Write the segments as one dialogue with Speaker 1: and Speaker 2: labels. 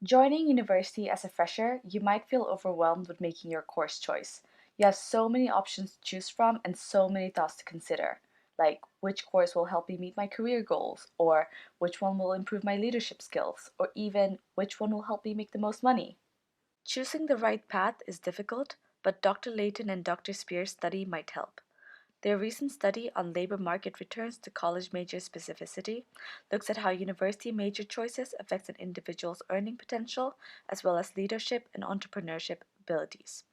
Speaker 1: Joining university as a fresher, you might feel overwhelmed with making your course choice. You have so many options to choose from and so many thoughts to consider, like which course will help me meet my career goals, or which one will improve my leadership skills, or even which one will help me make the most money. Choosing the right path is difficult, but Dr. Leighton and Dr. Speer's study might help. Their recent study on labor market returns to college major specificity looks at how university major choices affects an individual's earning potential as well as leadership and entrepreneurship abilities.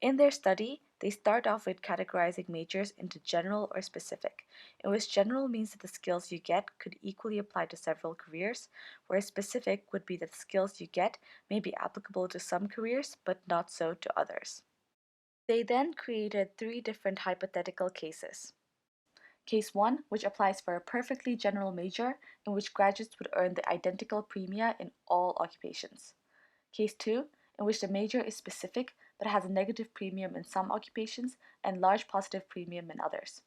Speaker 1: In their study, they start off with categorizing majors into general or specific, in which general means that the skills you get could equally apply to several careers, whereas specific would be that the skills you get may be applicable to some careers but not so to others. They then created three different hypothetical cases. Case 1, which applies for a perfectly general major in which graduates would earn the identical premia in all occupations. Case 2, in which the major is specific but has a negative premium in some occupations and large positive premium in others.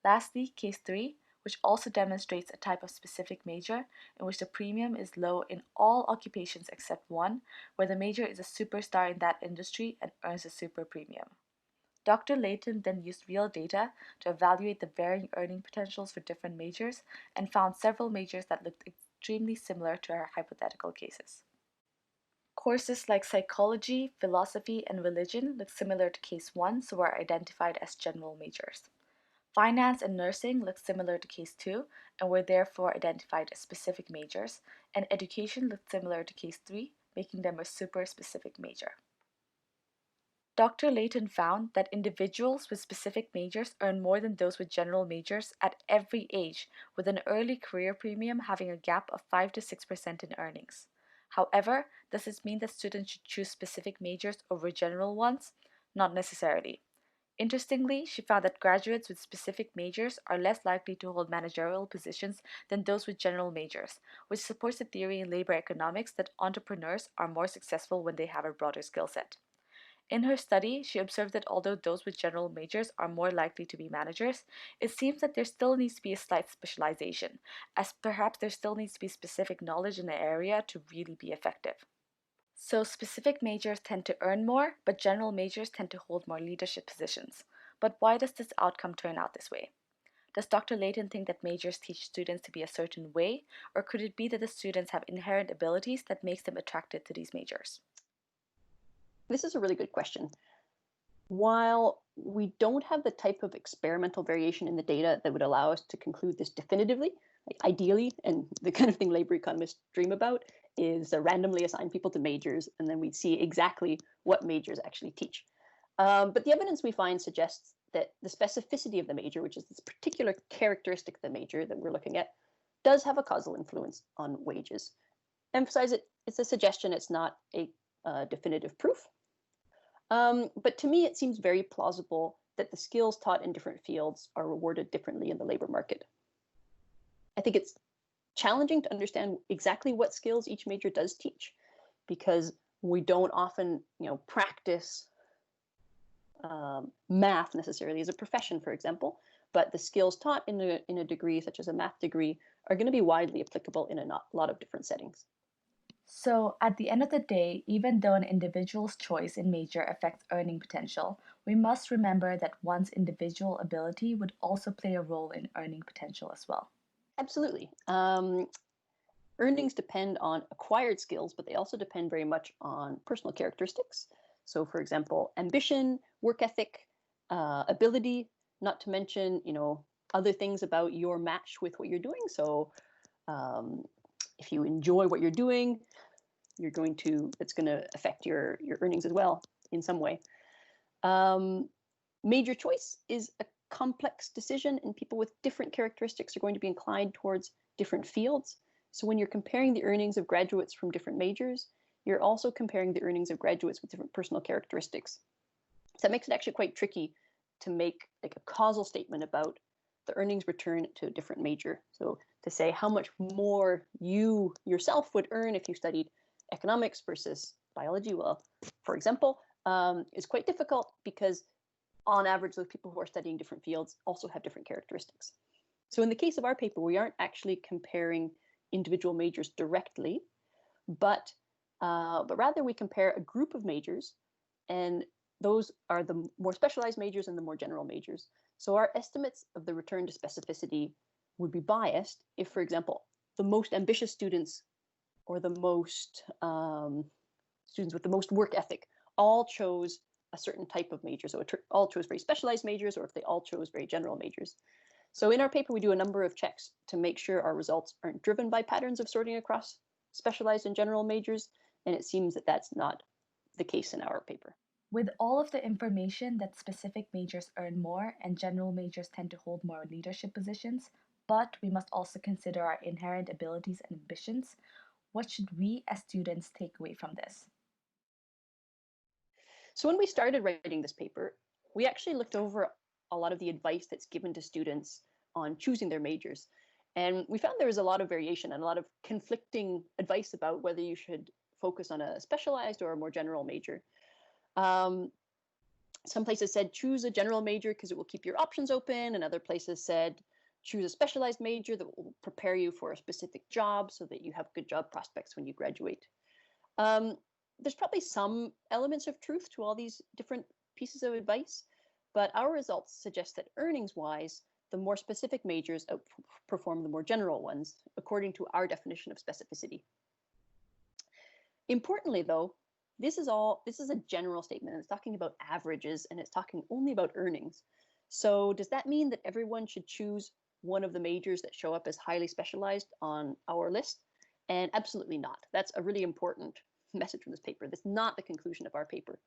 Speaker 1: Lastly, Case 3, which also demonstrates a type of specific major in which the premium is low in all occupations except one, where the major is a superstar in that industry and earns a super premium. Dr. Leighton then used real data to evaluate the varying earning potentials for different majors and found several majors that looked extremely similar to her hypothetical cases. Courses like psychology, philosophy, and religion look similar to Case 1, so were identified as general majors. Finance and nursing look similar to Case 2 and were therefore identified as specific majors, and education looked similar to Case 3, making them a super specific major. Dr. Leighton found that individuals with specific majors earn more than those with general majors at every age, with an early career premium having a gap of 5 to 6% in earnings. However, does this mean that students should choose specific majors over general ones? Not necessarily. Interestingly, she found that graduates with specific majors are less likely to hold managerial positions than those with general majors, which supports the theory in labor economics that entrepreneurs are more successful when they have a broader skill set. In her study, she observed that although those with general majors are more likely to be managers, it seems that there still needs to be a slight specialization, as perhaps there still needs to be specific knowledge in the area to really be effective. So specific majors tend to earn more, but general majors tend to hold more leadership positions. But why does this outcome turn out this way? Does Dr. Leighton think that majors teach students to be a certain way, or could it be that the students have inherent abilities that makes them attracted to these majors?
Speaker 2: This is a really good question. While we don't have the type of experimental variation in the data that would allow us to conclude this definitively, like ideally, and the kind of thing labor economists dream about is randomly assign people to majors, and then we'd see exactly what majors actually teach. But the evidence we find suggests that the specificity of the major, which is this particular characteristic of the major that we're looking at, does have a causal influence on wages. Emphasize it's a suggestion, it's not a definitive proof. But to me, it seems very plausible that the skills taught in different fields are rewarded differently in the labor market. I think it's challenging to understand exactly what skills each major does teach, because we don't often, practice math necessarily as a profession, for example. But the skills taught in a degree, such as a math degree, are going to be widely applicable in a lot of different settings.
Speaker 1: So, at the end of the day, even though an individual's choice in major affects earning potential, we must remember that one's individual ability would also play a role in earning potential as well.
Speaker 2: Absolutely. Earnings depend on acquired skills, but they also depend very much on personal characteristics. So, for example, ambition, work ethic, ability, not to mention, other things about your match with what you're doing. So, um, if you enjoy what you're doing, it's going to affect your earnings as well in some way. Um, Major choice is a complex decision, and people with different characteristics are going to be inclined towards different fields. So when you're comparing the earnings of graduates from different majors, you're also comparing the earnings of graduates with different personal characteristics. So that makes it actually quite tricky to make like a causal statement about the earnings return to a different major. So to say how much more you yourself would earn if you studied economics versus biology, well, for example, is quite difficult because on average, those people who are studying different fields also have different characteristics. So in the case of our paper, we aren't actually comparing individual majors directly, but but rather we compare a group of majors, and those are the more specialized majors and the more general majors. So our estimates of the return to specificity would be biased if, for example, the most ambitious students or the most students with the most work ethic all chose a certain type of major. So all chose very specialized majors, or if they all chose very general majors. So in our paper, we do a number of checks to make sure our results aren't driven by patterns of sorting across specialized and general majors, and it seems that that's not the case in our paper.
Speaker 1: With all of the information that specific majors earn more and general majors tend to hold more leadership positions, but we must also consider our inherent abilities and ambitions, what should we as students take away from this?
Speaker 2: So when we started writing this paper, we actually looked over a lot of the advice that's given to students on choosing their majors. And we found there was a lot of variation and a lot of conflicting advice about whether you should focus on a specialized or a more general major. Um, some places said choose a general major because it will keep your options open, and other places said choose a specialized major that will prepare you for a specific job so that you have good job prospects when you graduate. Um, there's probably some elements of truth to all these different pieces of advice, but our results suggest that earnings wise, the more specific majors outperform the more general ones, according to our definition of specificity. Importantly, though, this is a general statement, and it's talking about averages, and it's talking only about earnings. So does that mean that everyone should choose one of the majors that show up as highly specialized on our list? And absolutely not. That's a really important message from this paper. That's not the conclusion of our paper.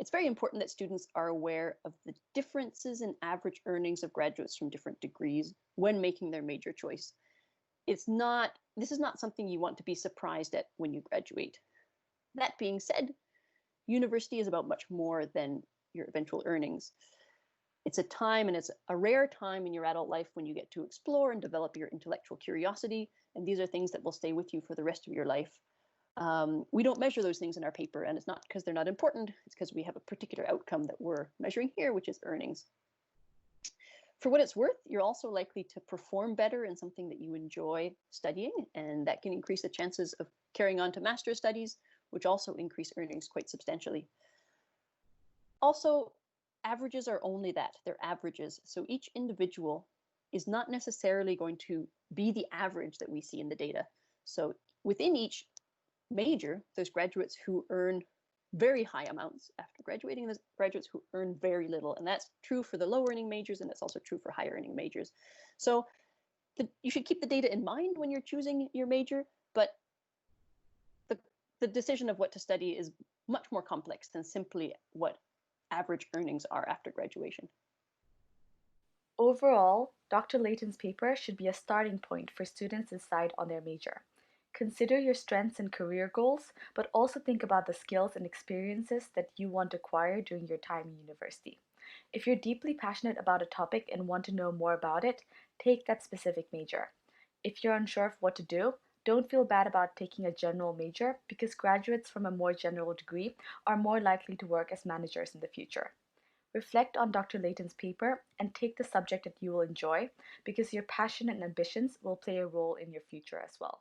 Speaker 2: It's very important that students are aware of the differences in average earnings of graduates from different degrees when making their major choice. This is not something you want to be surprised at when you graduate. That being said, university is about much more than your eventual earnings. It's a time, and it's a rare time in your adult life when you get to explore and develop your intellectual curiosity. And these are things that will stay with you for the rest of your life. We don't measure those things in our paper, and it's not because they're not important. It's because we have a particular outcome that we're measuring here, which is earnings. For what it's worth, you're also likely to perform better in something that you enjoy studying, and that can increase the chances of carrying on to master's studies, which also increase earnings quite substantially. Also, averages are only that. They're averages. So each individual is not necessarily going to be the average that we see in the data. So within each major, there's graduates who earn very high amounts after graduating, and there's graduates who earn very little. And that's true for the low earning majors, and it's also true for higher earning majors. So you should keep the data in mind when you're choosing your major, but the decision of what to study is much more complex than simply what average earnings are after graduation.
Speaker 1: Overall, Dr. Leighton's paper should be a starting point for students to decide on their major. Consider your strengths and career goals, but also think about the skills and experiences that you want to acquire during your time in university. If you're deeply passionate about a topic and want to know more about it, take that specific major. If you're unsure of what to do, don't feel bad about taking a general major because graduates from a more general degree are more likely to work as managers in the future. Reflect on Dr. Leighton's paper and take the subject that you will enjoy because your passion and ambitions will play a role in your future as well.